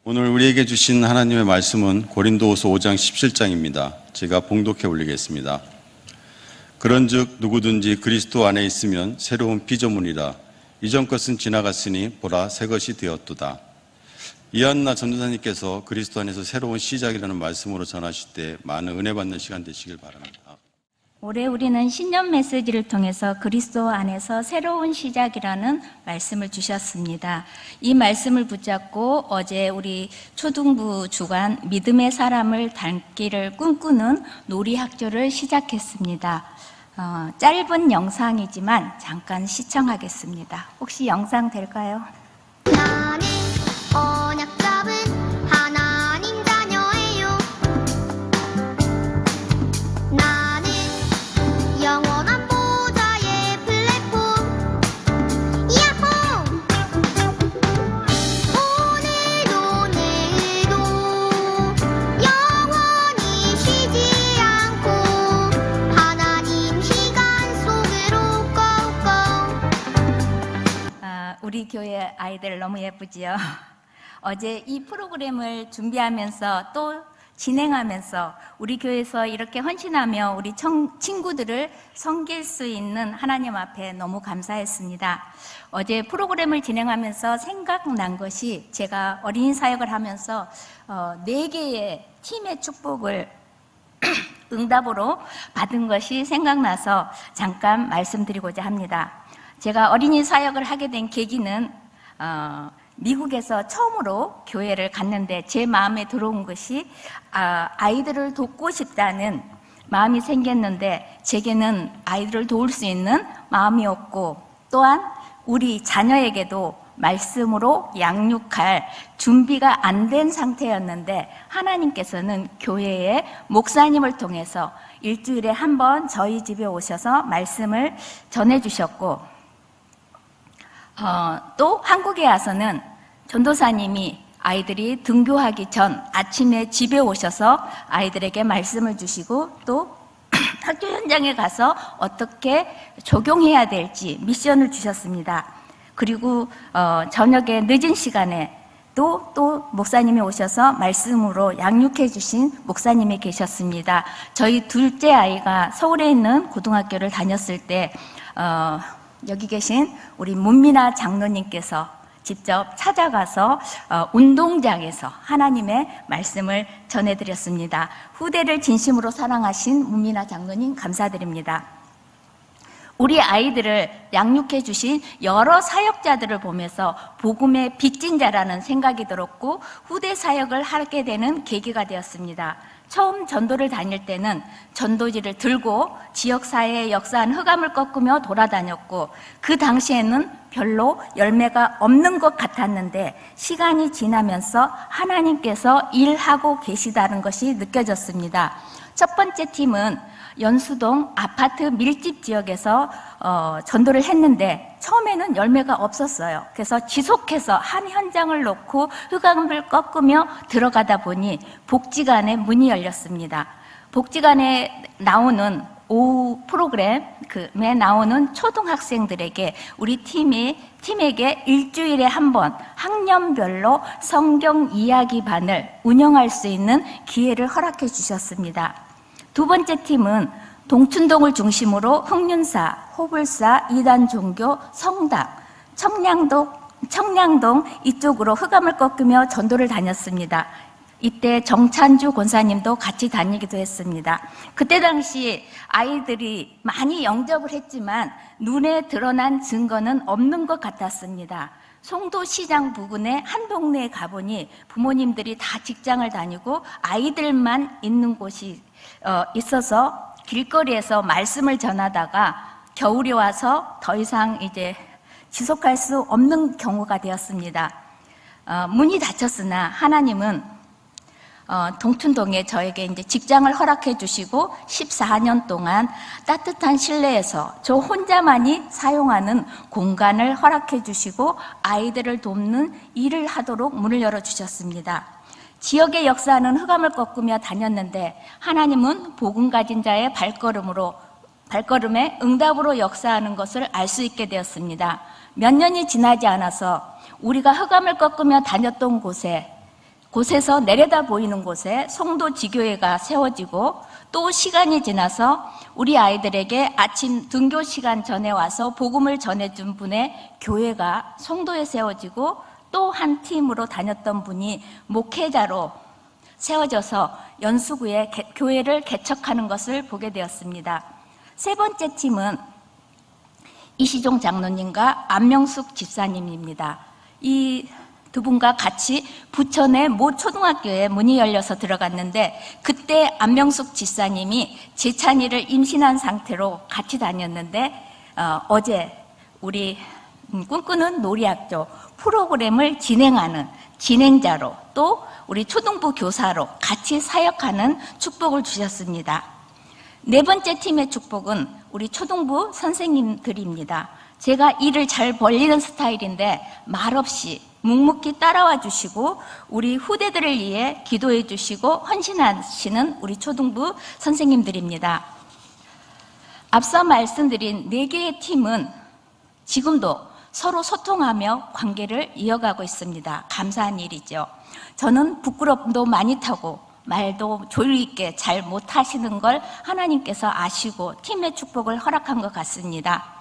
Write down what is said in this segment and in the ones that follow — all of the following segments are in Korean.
오늘 우리에게 주신 하나님의 말씀은 고린도후서 5장 17장입니다. 제가 봉독해 올리겠습니다. 그런즉 누구든지 그리스도 안에 있으면 새로운 피조물이라. 이전 것은 지나갔으니 보라 새 것이 되었도다. 이한나 전도사님께서 그리스도 안에서 새로운 시작이라는 말씀으로 전하실 때 많은 은혜 받는 시간 되시길 바랍니다. 올해 우리는 신년 메시지를 통해서 그리스도 안에서 새로운 시작이라는 말씀을 주셨습니다. 이 말씀을 붙잡고 어제 우리 초등부 주간 믿음의 사람을 닮기를 꿈꾸는 놀이학교를 시작했습니다. 짧은 영상이지만 잠깐 시청하겠습니다. 혹시 영상 될까요? 나는 언약 잡은 하나님 자녀예요. 나는 영원한 보좌의 플랫폼 야호. 오늘도 내일도 영원히 쉬지 않고 하나님 시간 속으로 고고. 우리 교회 아이들 너무 예쁘지요? 어제 이 프로그램을 준비하면서 또 진행하면서 우리 교회에서 이렇게 헌신하며 우리 친구들을 섬길 수 있는 하나님 앞에 너무 감사했습니다. 어제 프로그램을 진행하면서 생각난 것이 제가 어린이 사역을 하면서 4개의 팀의 축복을 응답으로 받은 것이 생각나서 잠깐 말씀드리고자 합니다. 제가 어린이 사역을 하게 된 계기는 미국에서 처음으로 교회를 갔는데 제 마음에 들어온 것이 아이들을 돕고 싶다는 마음이 생겼는데 제게는 아이들을 도울 수 있는 마음이었고 또한 우리 자녀에게도 말씀으로 양육할 준비가 안 된 상태였는데 하나님께서는 교회의 목사님을 통해서 일주일에 한 번 저희 집에 오셔서 말씀을 전해주셨고 또 한국에 와서는 전도사님이 아이들이 등교하기 전 아침에 집에 오셔서 아이들에게 말씀을 주시고 또 학교 현장에 가서 어떻게 적용해야 될지 미션을 주셨습니다. 그리고 저녁에 늦은 시간에 또 목사님이 오셔서 말씀으로 양육해 주신 목사님이 계셨습니다. 저희 둘째 아이가 서울에 있는 고등학교를 다녔을 때 여기 계신 우리 문미나 장로님께서 직접 찾아가서 운동장에서 하나님의 말씀을 전해드렸습니다. 후대를 진심으로 사랑하신 문미나 장로님 감사드립니다. 우리 아이들을 양육해 주신 여러 사역자들을 보면서 복음의 빚진 자라는 생각이 들었고 후대 사역을 하게 되는 계기가 되었습니다. 처음 전도를 다닐 때는 전도지를 들고 지역사회의 역사한 흑암을 꺾으며 돌아다녔고 그 당시에는 별로 열매가 없는 것 같았는데 시간이 지나면서 하나님께서 일하고 계시다는 것이 느껴졌습니다. 첫 번째 팀은 연수동 아파트 밀집 지역에서 전도를 했는데 처음에는 열매가 없었어요. 그래서 지속해서 한 현장을 놓고 흑암을 꺾으며 들어가다 보니 복지관에 문이 열렸습니다. 복지관에 나오는 오후 프로그램에 나오는 초등학생들에게 우리 팀에게 일주일에 한 번 학년별로 성경 이야기 반을 운영할 수 있는 기회를 허락해 주셨습니다. 두 번째 팀은 동춘동을 중심으로 흑륜사, 호불사, 이단 종교, 성당, 청량동 이쪽으로 흑암을 꺾으며 전도를 다녔습니다. 이때 정찬주 권사님도 같이 다니기도 했습니다. 그때 당시 아이들이 많이 영접을 했지만 눈에 드러난 증거는 없는 것 같았습니다. 송도시장 부근의 한 동네에 가보니 부모님들이 다 직장을 다니고 아이들만 있는 곳이 있어서 길거리에서 말씀을 전하다가 겨울이 와서 더 이상 이제 지속할 수 없는 경우가 되었습니다. 문이 닫혔으나 하나님은 동춘동에 저에게 이제 직장을 허락해 주시고 14년 동안 따뜻한 실내에서 저 혼자만이 사용하는 공간을 허락해 주시고 아이들을 돕는 일을 하도록 문을 열어 주셨습니다. 지역의 역사는 흑암을 꺾으며 다녔는데 하나님은 복음 가진 자의 발걸음에 응답으로 역사하는 것을 알 수 있게 되었습니다. 몇 년이 지나지 않아서 우리가 흑암을 꺾으며 다녔던 곳에 곳에서 내려다 보이는 곳에 송도 지교회가 세워지고 또 시간이 지나서 우리 아이들에게 아침 등교 시간 전에 와서 복음을 전해준 분의 교회가 송도에 세워지고 또 한 팀으로 다녔던 분이 목회자로 세워져서 연수구에 교회를 개척하는 것을 보게 되었습니다. 세 번째 팀은 이시종 장로님과 안명숙 집사님입니다. 이 두 분과 같이 부천의 모 초등학교에 문이 열려서 들어갔는데 그때 안명숙 집사님이 재찬이를 임신한 상태로 같이 다녔는데 어제 우리 꿈꾸는 놀이학교 프로그램을 진행하는 진행자로 또 우리 초등부 교사로 같이 사역하는 축복을 주셨습니다. 네 번째 팀의 축복은 우리 초등부 선생님들입니다. 제가 일을 잘 벌리는 스타일인데 말없이 묵묵히 따라와 주시고 우리 후대들을 위해 기도해 주시고 헌신하시는 우리 초등부 선생님들입니다. 앞서 말씀드린 네 개의 팀은 지금도 서로 소통하며 관계를 이어가고 있습니다. 감사한 일이죠. 저는 부끄럼도 많이 타고 말도 조율 있게 잘 못하시는 걸 하나님께서 아시고 팀의 축복을 허락한 것 같습니다.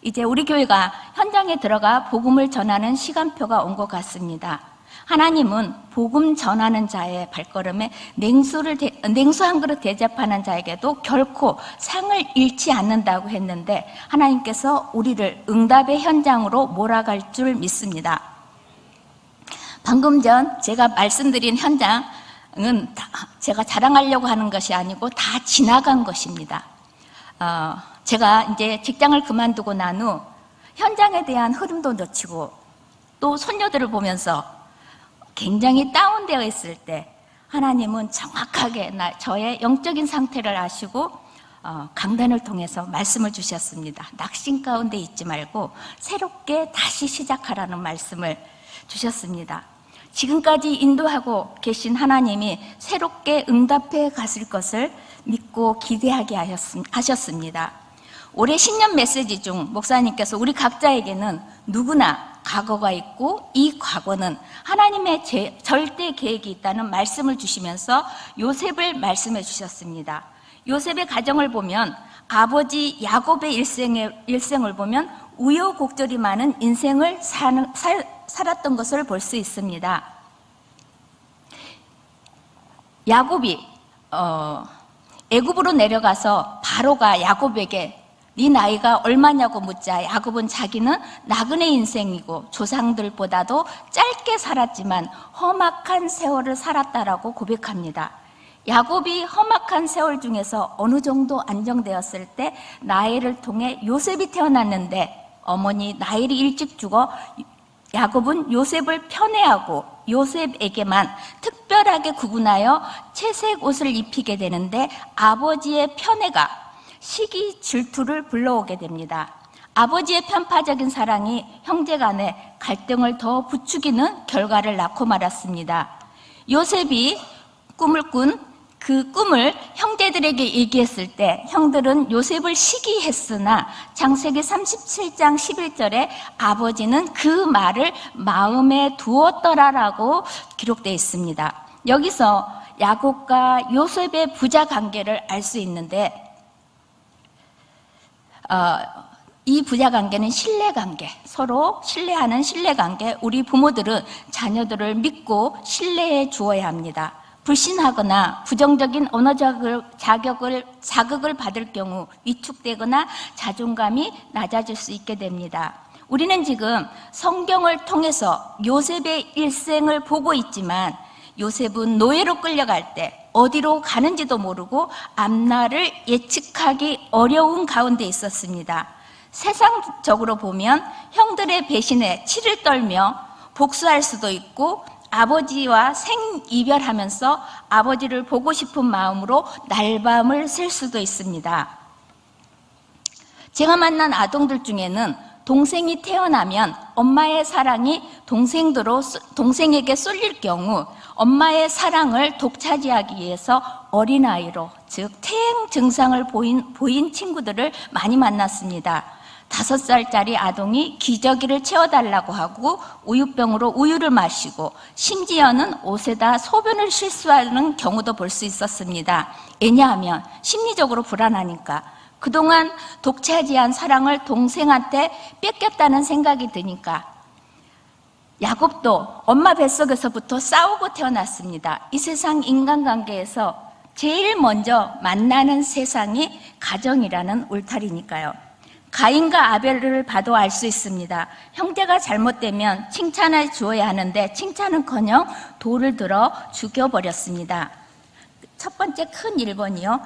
이제 우리 교회가 현장에 들어가 복음을 전하는 시간표가 온 것 같습니다. 하나님은 복음 전하는 자의 발걸음에 냉수 한 그릇 대접하는 자에게도 결코 상을 잃지 않는다고 했는데 하나님께서 우리를 응답의 현장으로 몰아갈 줄 믿습니다. 방금 전 제가 말씀드린 현장은 제가 자랑하려고 하는 것이 아니고 다 지나간 것입니다. 제가 이제 직장을 그만두고 난 후 현장에 대한 흐름도 놓치고 또 손녀들을 보면서 굉장히 다운되어 있을 때 하나님은 정확하게 저의 영적인 상태를 아시고 강단을 통해서 말씀을 주셨습니다. 낙심 가운데 있지 말고 새롭게 다시 시작하라는 말씀을 주셨습니다. 지금까지 인도하고 계신 하나님이 새롭게 응답해 가실 것을 믿고 기대하게 하셨습니다. 올해 신년 메시지 중 목사님께서 우리 각자에게는 누구나 과거가 있고 이 과거는 하나님의 절대 계획이 있다는 말씀을 주시면서 요셉을 말씀해 주셨습니다. 요셉의 가정을 보면 아버지 야곱의 일생을 보면 우여곡절이 많은 인생을 살았던 것을 볼 수 있습니다. 야곱이 애굽으로 내려가서 바로가 야곱에게 네 나이가 얼마냐고 묻자 야곱은 자기는 나그네 인생이고 조상들보다도 짧게 살았지만 험악한 세월을 살았다라고 고백합니다. 야곱이 험악한 세월 중에서 어느 정도 안정되었을 때 라헬을 통해 요셉이 태어났는데 어머니 라헬이 일찍 죽어 야곱은 요셉을 편애하고 요셉에게만 특별하게 구분하여 채색 옷을 입히게 되는데 아버지의 편애가 시기 질투를 불러오게 됩니다. 아버지의 편파적인 사랑이 형제 간의 갈등을 더 부추기는 결과를 낳고 말았습니다. 요셉이 꿈을 꾼 그 꿈을 형제들에게 얘기했을 때 형들은 요셉을 시기했으나 창세기 37장 11절에 아버지는 그 말을 마음에 두었더라라고 기록되어 있습니다. 여기서 야곱과 요셉의 부자 관계를 알 수 있는데 이 부자 관계는 신뢰 관계, 서로 신뢰하는 신뢰 관계. 우리 부모들은 자녀들을 믿고 신뢰해 주어야 합니다. 불신하거나 부정적인 언어 자극을 받을 경우 위축되거나 자존감이 낮아질 수 있게 됩니다. 우리는 지금 성경을 통해서 요셉의 일생을 보고 있지만 요셉은 노예로 끌려갈 때 어디로 가는지도 모르고 앞날을 예측하기 어려운 가운데 있었습니다. 세상적으로 보면 형들의 배신에 치를 떨며 복수할 수도 있고 아버지와 생이별하면서 아버지를 보고 싶은 마음으로 날밤을 샐 수도 있습니다. 제가 만난 아동들 중에는 동생이 태어나면 엄마의 사랑이 동생에게 쏠릴 경우 엄마의 사랑을 독차지하기 위해서 어린아이로 즉 퇴행 증상을 보인 친구들을 많이 만났습니다. 5살짜리 아동이 기저귀를 채워달라고 하고 우유병으로 우유를 마시고 심지어는 옷에다 소변을 실수하는 경우도 볼 수 있었습니다. 왜냐하면 심리적으로 불안하니까. 그동안 독차지한 사랑을 동생한테 뺏겼다는 생각이 드니까. 야곱도 엄마 뱃속에서부터 싸우고 태어났습니다. 이 세상 인간관계에서 제일 먼저 만나는 세상이 가정이라는 울타리니까요. 가인과 아벨을 봐도 알 수 있습니다. 형제가 잘못되면 칭찬해 주어야 하는데 칭찬은커녕 돌을 들어 죽여버렸습니다. 첫 번째 큰 1번이요.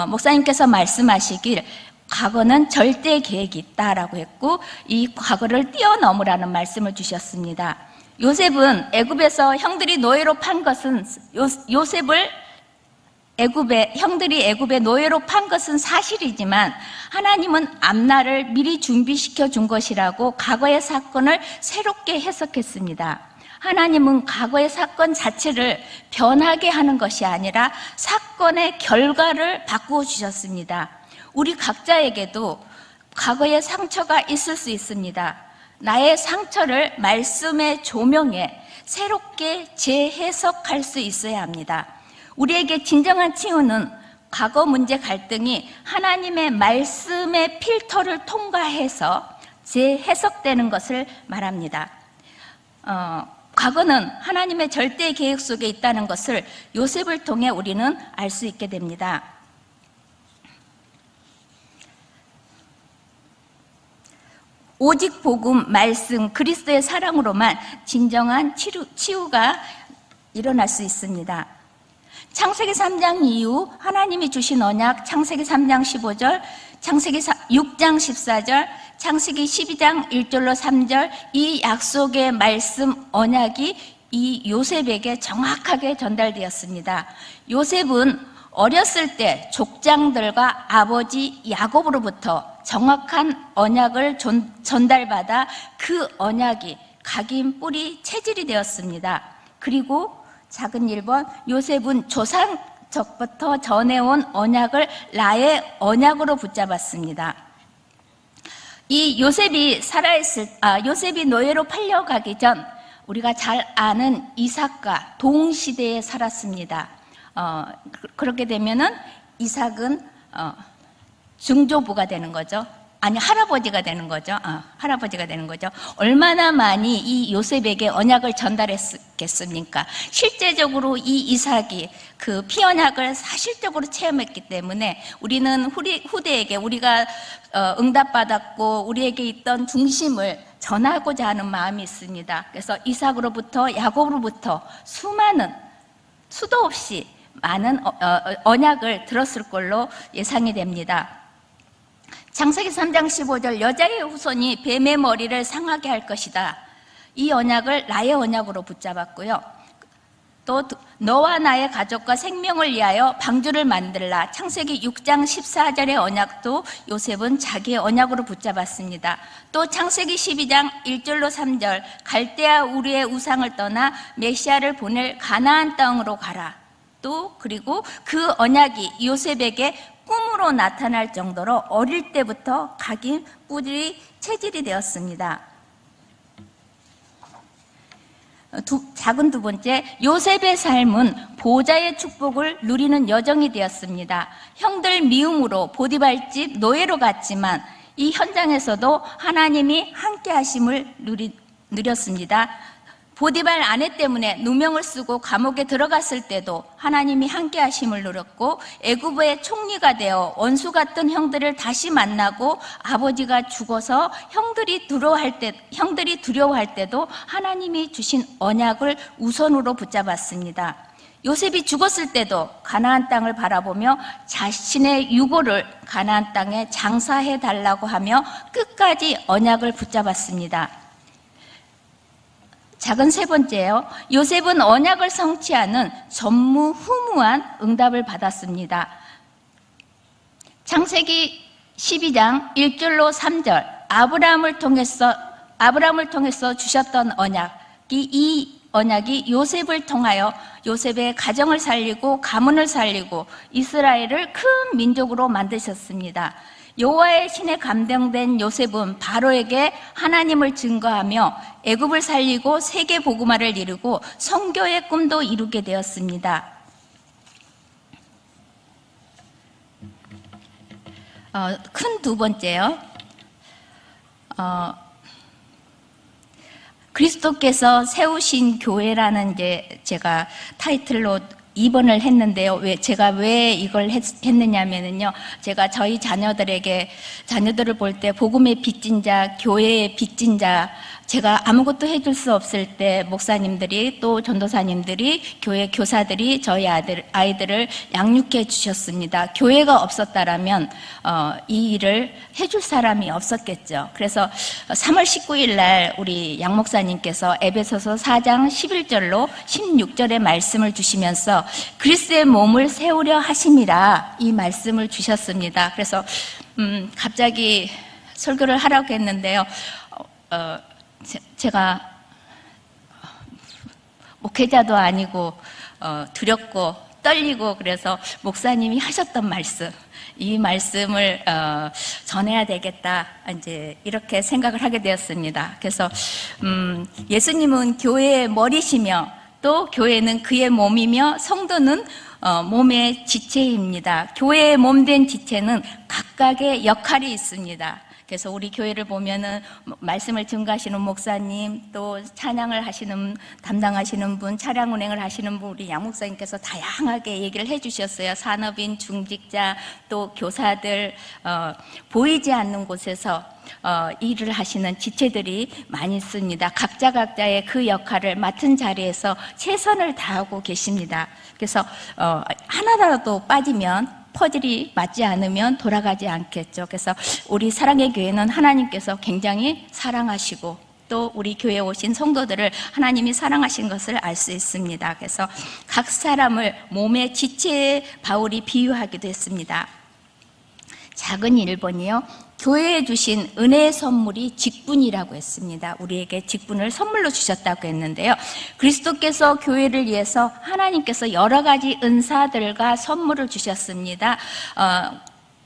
목사님께서 말씀하시길 과거는 절대 계획이 있다라고 했고 이 과거를 뛰어넘으라는 말씀을 주셨습니다. 요셉은 애굽에서 형들이 노예로 판 것은 요셉을 형들이 애굽에 노예로 판 것은 사실이지만 하나님은 앞날을 미리 준비시켜 준 것이라고 과거의 사건을 새롭게 해석했습니다. 하나님은 과거의 사건 자체를 변하게 하는 것이 아니라 사건의 결과를 바꾸어 주셨습니다. 우리 각자에게도 과거의 상처가 있을 수 있습니다. 나의 상처를 말씀의 조명에 새롭게 재해석할 수 있어야 합니다. 우리에게 진정한 치유는 과거 문제 갈등이 하나님의 말씀의 필터를 통과해서 재해석되는 것을 말합니다. 과거는 하나님의 절대 계획 속에 있다는 것을 요셉을 통해 우리는 알 수 있게 됩니다. 오직 복음, 말씀, 그리스도의 사랑으로만 진정한 치유가 일어날 수 있습니다. 창세기 3장 이후 하나님이 주신 언약, 창세기 3장 15절, 창세기 6장 14절, 창세기 12장 1절로 3절, 이 약속의 말씀, 언약이 이 요셉에게 정확하게 전달되었습니다. 요셉은 어렸을 때 족장들과 아버지 야곱으로부터 정확한 언약을 전달받아 그 언약이 각인 뿌리 체질이 되었습니다. 그리고 작은 1번, 요셉은 조상적부터 전해온 언약을 나의 언약으로 붙잡았습니다. 이 요셉이 요셉이 노예로 팔려가기 전 우리가 잘 아는 이삭과 동시대에 살았습니다. 그렇게 되면은 이삭은 증조부가 되는 거죠. 아니, 할아버지가 되는 거죠. 할아버지가 되는 거죠. 얼마나 많이 이 요셉에게 언약을 전달했겠습니까? 실제적으로 이 이삭이 그 피언약을 사실적으로 체험했기 때문에 우리는 후대에게 우리가 응답받았고 우리에게 있던 중심을 전하고자 하는 마음이 있습니다. 그래서 이삭으로부터 야곱으로부터 수도 없이 많은 언약을 들었을 걸로 예상이 됩니다. 창세기 3장 15절, 여자의 후손이 뱀의 머리를 상하게 할 것이다. 이 언약을 나의 언약으로 붙잡았고요. 또 너와 나의 가족과 생명을 위하여 방주를 만들라. 창세기 6장 14절의 언약도 요셉은 자기의 언약으로 붙잡았습니다. 또 창세기 12장 1절로 3절, 갈대아 우르의 우상을 떠나 메시아를 보낼 가나안 땅으로 가라. 또 그리고 그 언약이 요셉에게 꿈으로 나타날 정도로 어릴 때부터 각인 뿌리 체질이 되었습니다. 작은 두 번째, 요셉의 삶은 보좌의 축복을 누리는 여정이 되었습니다. 형들 미움으로 보디발집 노예로 갔지만 이 현장에서도 하나님이 함께 하심을 누렸습니다. 보디발 아내 때문에 누명을 쓰고 감옥에 들어갔을 때도 하나님이 함께 하심을 누렸고, 애굽의 총리가 되어 원수 같던 형들을 다시 만나고 아버지가 죽어서 형들이 두려워할 때도 하나님이 주신 언약을 우선으로 붙잡았습니다. 요셉이 죽었을 때도 가나안 땅을 바라보며 자신의 유고를 가나안 땅에 장사해 달라고 하며 끝까지 언약을 붙잡았습니다. 작은 세 번째요. 요셉은 언약을 성취하는 전무후무한 응답을 받았습니다. 창세기 12장 1절로 3절, 아브라함을 통해서 주셨던 이 언약이 요셉을 통하여 요셉의 가정을 살리고 가문을 살리고 이스라엘을 큰 민족으로 만드셨습니다. 여호와의 신에 감동된 요셉은 바로에게 하나님을 증거하며 애굽을 살리고 세계 복음화를 이루고 선교의 꿈도 이루게 되었습니다. 큰 두 번째요. 그리스도께서 세우신 교회라는 이제 제가 타이틀로 2번을 했는데요. 제가 왜 이걸 했느냐면요. 제가 저희 자녀들을 볼 때 복음의 빚진 자, 교회의 빚진 자, 제가 아무것도 해줄 수 없을 때 목사님들이 또 전도사님들이 교회 교사들이 저희 아이들을 양육해 주셨습니다. 교회가 없었다라면 이 일을 해줄 사람이 없었겠죠. 그래서 3월 19일 날 우리 양 목사님께서 에베소서 4장 11절로 16절의 말씀을 주시면서 그리스도의 몸을 세우려 하심이라 이 말씀을 주셨습니다. 그래서 갑자기 설교를 하라고 했는데요. 제가 목회자도 아니고 두렵고 떨리고 그래서 목사님이 하셨던 말씀, 이 말씀을 전해야 되겠다 이제 이렇게 생각을 하게 되었습니다. 그래서 예수님은 교회의 머리시며 또 교회는 그의 몸이며 성도는 몸의 지체입니다. 교회의 몸된 지체는 각각의 역할이 있습니다. 그래서 우리 교회를 보면은 말씀을 증거하시는 목사님, 또 찬양을 하시는 담당하시는 분, 차량 운행을 하시는 분, 우리 양 목사님께서 다양하게 얘기를 해주셨어요. 산업인, 중직자, 또 교사들, 보이지 않는 곳에서 일을 하시는 지체들이 많이 있습니다. 각자의 그 역할을 맡은 자리에서 최선을 다하고 계십니다. 그래서 하나라도 빠지면 퍼즐이 맞지 않으면 돌아가지 않겠죠. 그래서 우리 사랑의 교회는 하나님께서 굉장히 사랑하시고 또 우리 교회에 오신 성도들을 하나님이 사랑하신 것을 알 수 있습니다. 그래서 각 사람을 몸의 지체에 바울이 비유하기도 했습니다. 작은 1번이요. 교회에 주신 은혜의 선물이 직분이라고 했습니다. 우리에게 직분을 선물로 주셨다고 했는데요. 그리스도께서 교회를 위해서 하나님께서 여러 가지 은사들과 선물을 주셨습니다.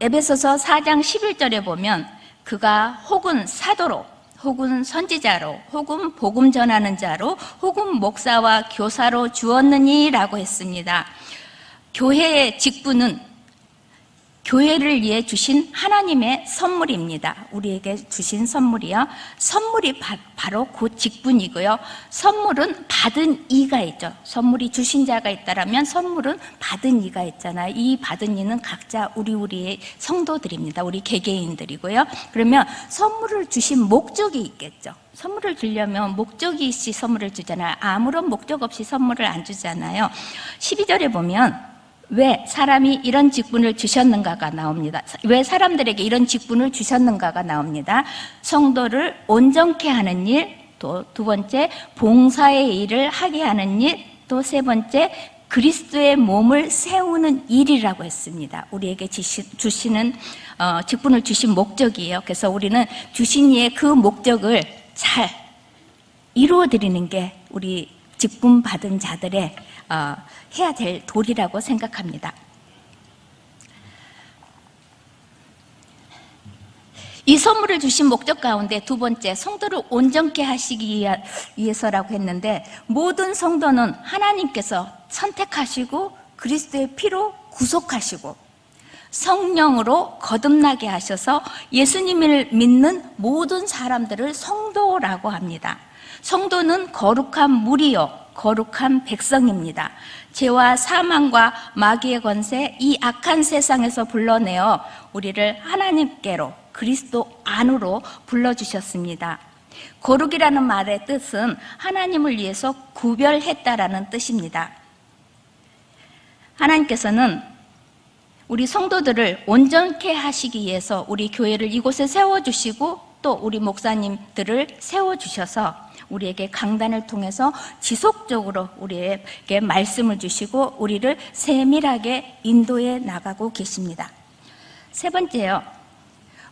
에베소서 4장 11절에 보면 그가 혹은 사도로 혹은 선지자로 혹은 복음 전하는 자로 혹은 목사와 교사로 주었느니라고 했습니다. 교회의 직분은 교회를 위해 주신 하나님의 선물입니다. 우리에게 주신 선물이요. 선물이 바로 그 직분이고요. 선물은 받은 이가 있죠. 선물이 주신 자가 있다라면 선물은 받은 이가 있잖아요. 이 받은 이는 각자 우리의 성도들입니다. 우리 개개인들이고요. 그러면 선물을 주신 목적이 있겠죠. 선물을 주려면 목적이 있이 선물을 주잖아요. 아무런 목적 없이 선물을 안 주잖아요. 12절에 보면 왜 사람이 이런 직분을 주셨는가가 나옵니다. 왜 사람들에게 이런 직분을 주셨는가가 나옵니다. 성도를 온전케 하는 일, 또 두 번째 봉사의 일을 하게 하는 일, 또 세 번째 그리스도의 몸을 세우는 일이라고 했습니다. 우리에게 주시는 직분을 주신 목적이에요. 그래서 우리는 주신 이의 그 목적을 잘 이루어드리는 게 우리 직분 받은 자들의 해야 될 도리라고 생각합니다. 이 선물을 주신 목적 가운데 두 번째, 성도를 온전케 하시기 위해서라고 했는데 모든 성도는 하나님께서 선택하시고 그리스도의 피로 구속하시고 성령으로 거듭나게 하셔서 예수님을 믿는 모든 사람들을 성도라고 합니다. 성도는 거룩한 무리요 거룩한 백성입니다. 죄와 사망과 마귀의 권세, 이 악한 세상에서 불러내어 우리를 하나님께로 그리스도 안으로 불러주셨습니다. 거룩이라는 말의 뜻은 하나님을 위해서 구별했다라는 뜻입니다. 하나님께서는 우리 성도들을 온전케 하시기 위해서 우리 교회를 이곳에 세워주시고 또 우리 목사님들을 세워주셔서 우리에게 강단을 통해서 지속적으로 우리에게 말씀을 주시고 우리를 세밀하게 인도해 나가고 계십니다. 세 번째요.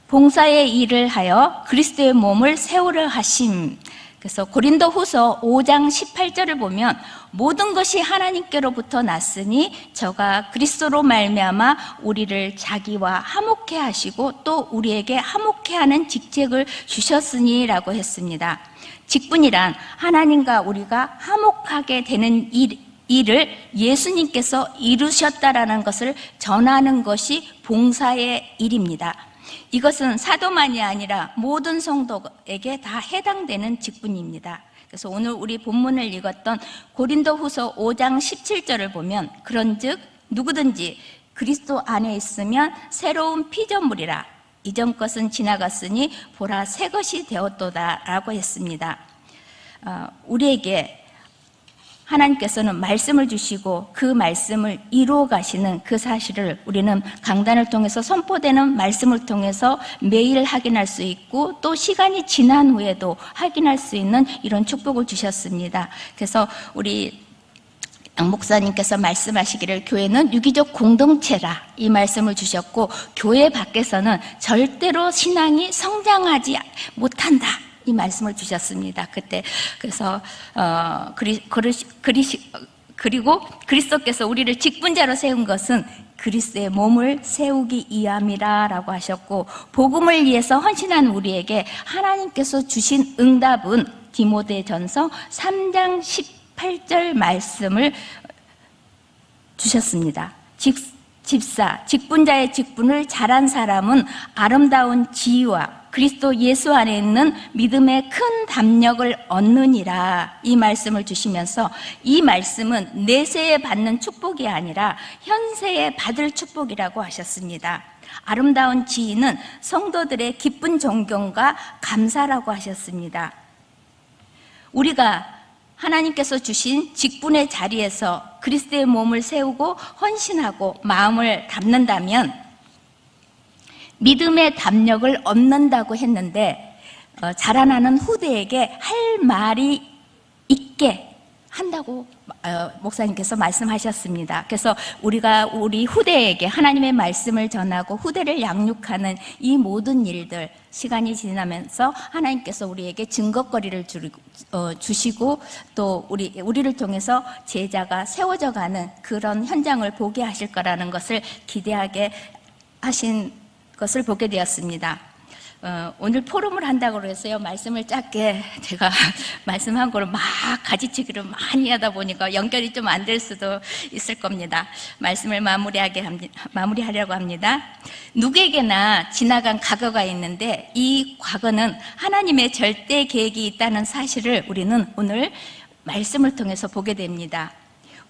봉사의 일을 하여 그리스도의 몸을 세우려 하심. 그래서 고린도후서 5장 18절을 보면 모든 것이 하나님께로부터 났으니 저가 그리스도로 말미암아 우리를 자기와 화목해 하시고 또 우리에게 화목해 하는 직책을 주셨으니라고 했습니다. 직분이란 하나님과 우리가 화목하게 되는 일을 예수님께서 이루셨다라는 것을 전하는 것이 봉사의 일입니다. 이것은 사도만이 아니라 모든 성도에게 다 해당되는 직분입니다. 그래서 오늘 우리 본문을 읽었던 고린도후서 5장 17절을 보면 그런즉 누구든지 그리스도 안에 있으면 새로운 피조물이라 이전 것은 지나갔으니 보라 새 것이 되었도다라고 했습니다. 우리에게 하나님께서는 말씀을 주시고 그 말씀을 이루어 가시는 그 사실을 우리는 강단을 통해서 선포되는 말씀을 통해서 매일 확인할 수 있고 또 시간이 지난 후에도 확인할 수 있는 이런 축복을 주셨습니다. 그래서 우리 양 목사님께서 말씀하시기를 교회는 유기적 공동체라 이 말씀을 주셨고 교회 밖에서는 절대로 신앙이 성장하지 못한다. 이 말씀을 주셨습니다. 그때 그래서 그리고 그리스도께서 우리를 직분자로 세운 것은 그리스도의 몸을 세우기 위함이라라고 하셨고 복음을 위해서 헌신한 우리에게 하나님께서 주신 응답은 디모데전서 3장 18절 말씀을 주셨습니다. 직분자의 직분을 잘한 사람은 아름다운 지위와 그리스도 예수 안에 있는 믿음의 큰 담력을 얻느니라 이 말씀을 주시면서 이 말씀은 내세에 받는 축복이 아니라 현세에 받을 축복이라고 하셨습니다. 아름다운 지위는 성도들의 기쁜 존경과 감사라고 하셨습니다. 우리가 하나님께서 주신 직분의 자리에서 그리스도의 몸을 세우고 헌신하고 마음을 담는다면 믿음의 담력을 얻는다고 했는데 자라나는 후대에게 할 말이 있게 한다고 목사님께서 말씀하셨습니다. 그래서 우리가 우리 후대에게 하나님의 말씀을 전하고 후대를 양육하는 이 모든 일들 시간이 지나면서 하나님께서 우리에게 증거거리를 주시고 또 우리를 통해서 제자가 세워져 가는 그런 현장을 보게 하실 거라는 것을 기대하게 하신 것을 보게 되었습니다. 오늘 포럼을 한다고 그래서요. 말씀을 짧게 제가 말씀한 거를 막 가지치기를 많이 하다 보니까 연결이 좀 안 될 수도 있을 겁니다. 말씀을 마무리하려고 합니다. 누구에게나 지나간 과거가 있는데 이 과거는 하나님의 절대 계획이 있다는 사실을 우리는 오늘 말씀을 통해서 보게 됩니다.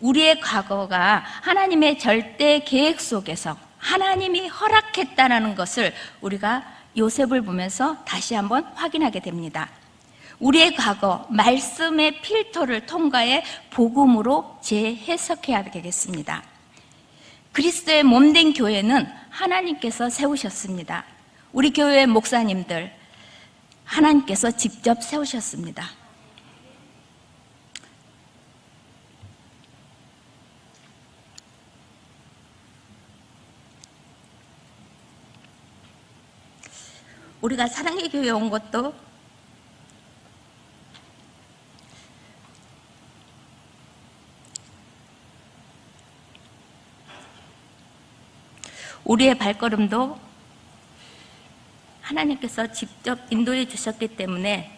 우리의 과거가 하나님의 절대 계획 속에서 하나님이 허락했다는 것을 우리가 요셉을 보면서 다시 한번 확인하게 됩니다. 우리의 과거, 말씀의 필터를 통과해 복음으로 재해석해야 되겠습니다. 그리스도의 몸된 교회는 하나님께서 세우셨습니다. 우리 교회의 목사님들, 하나님께서 직접 세우셨습니다. 우리가 사랑의 교회에 온 것도 우리의 발걸음도 하나님께서 직접 인도해 주셨기 때문에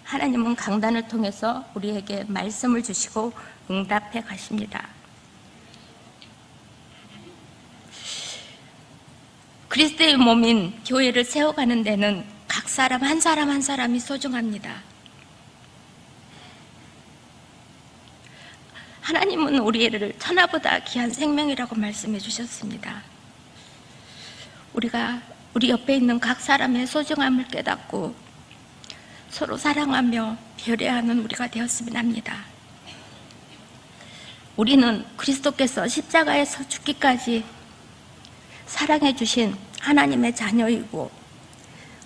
하나님은 강단을 통해서 우리에게 말씀을 주시고 응답해 가십니다. 그리스도의 몸인 교회를 세워가는 데는 각 사람 한 사람이 소중합니다. 하나님은 우리를 천하보다 귀한 생명이라고 말씀해 주셨습니다. 우리가 우리 옆에 있는 각 사람의 소중함을 깨닫고 서로 사랑하며 배려하는 우리가 되었으면 합니다. 우리는 그리스도께서 십자가에서 죽기까지 사랑해 주신 하나님의 자녀이고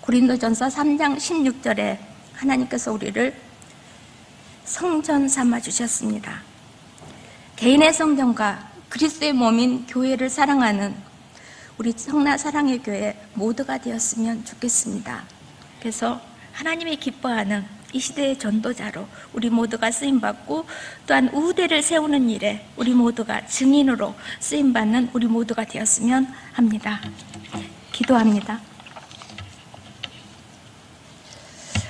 고린도전서 3장 16절에 하나님께서 우리를 성전 삼아 주셨습니다. 개인의 성전과 그리스도의 몸인 교회를 사랑하는 우리 성나 사랑의 교회 모두가 되었으면 좋겠습니다. 그래서 하나님이 기뻐하는 이 시대의 전도자로 우리 모두가 쓰임받고 또한 우대를 세우는 일에 우리 모두가 증인으로 쓰임받는 우리 모두가 되었으면 합니다. 기도합니다.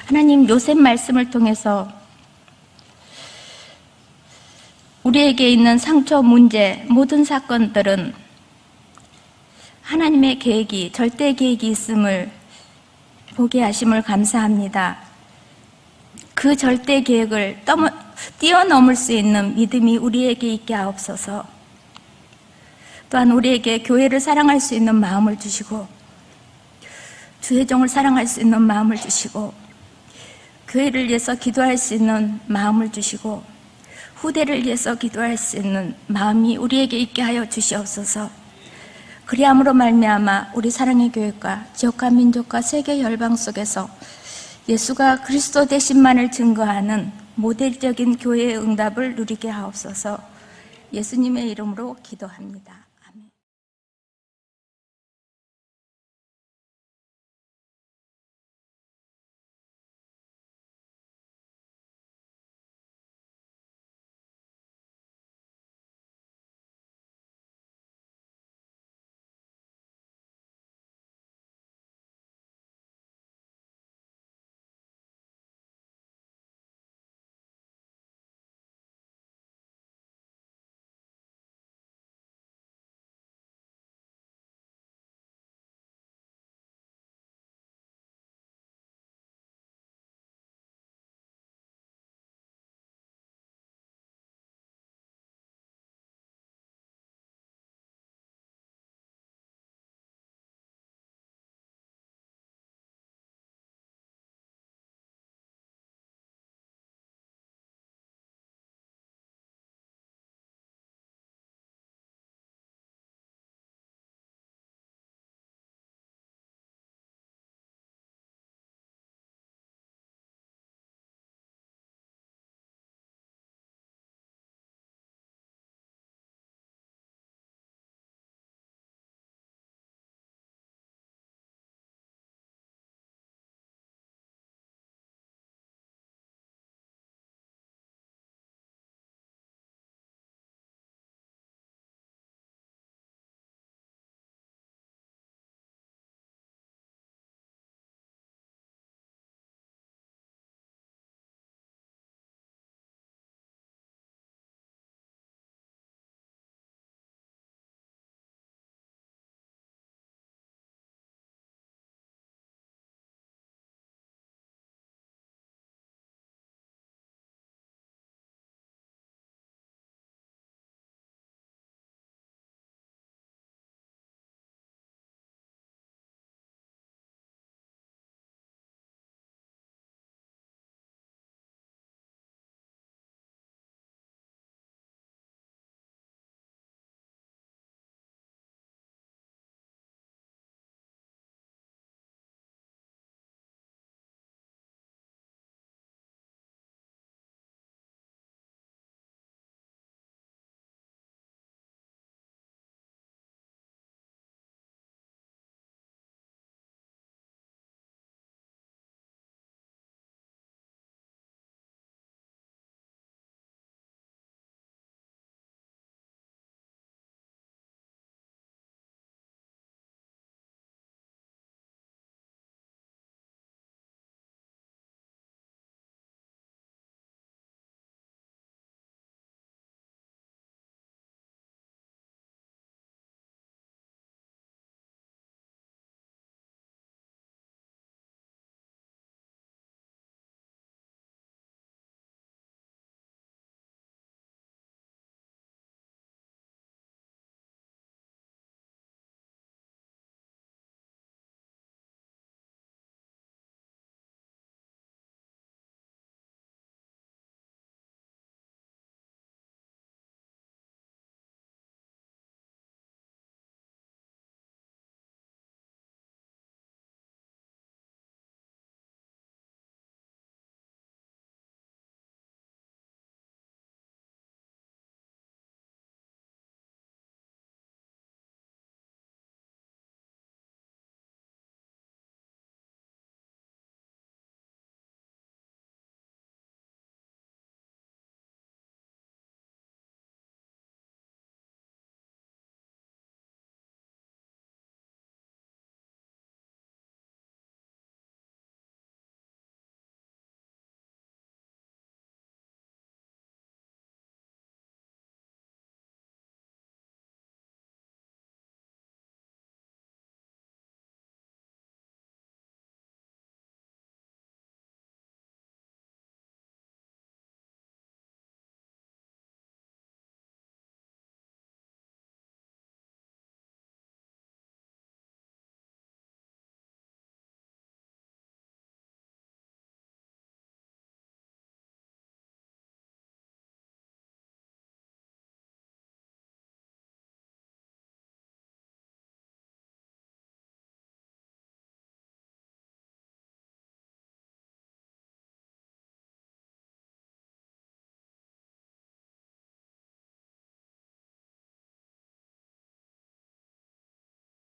하나님, 요셉 말씀을 통해서 우리에게 있는 상처, 문제, 모든 사건들은 하나님의 계획이, 절대 계획이 있음을 보게 하심을 감사합니다. 그 절대 계획을 뛰어넘을 수 있는 믿음이 우리에게 있게 하옵소서. 또한 우리에게 교회를 사랑할 수 있는 마음을 주시고, 주의 종을 사랑할 수 있는 마음을 주시고, 교회를 위해서 기도할 수 있는 마음을 주시고, 후대를 위해서 기도할 수 있는 마음이 우리에게 있게 하여 주시옵소서. 그리함으로 말미암아 우리 사랑의 교회가 지역과 민족과 세계 열방 속에서 예수가 그리스도 되심만을 증거하는 모델적인 교회의 응답을 누리게 하옵소서. 예수님의 이름으로 기도합니다.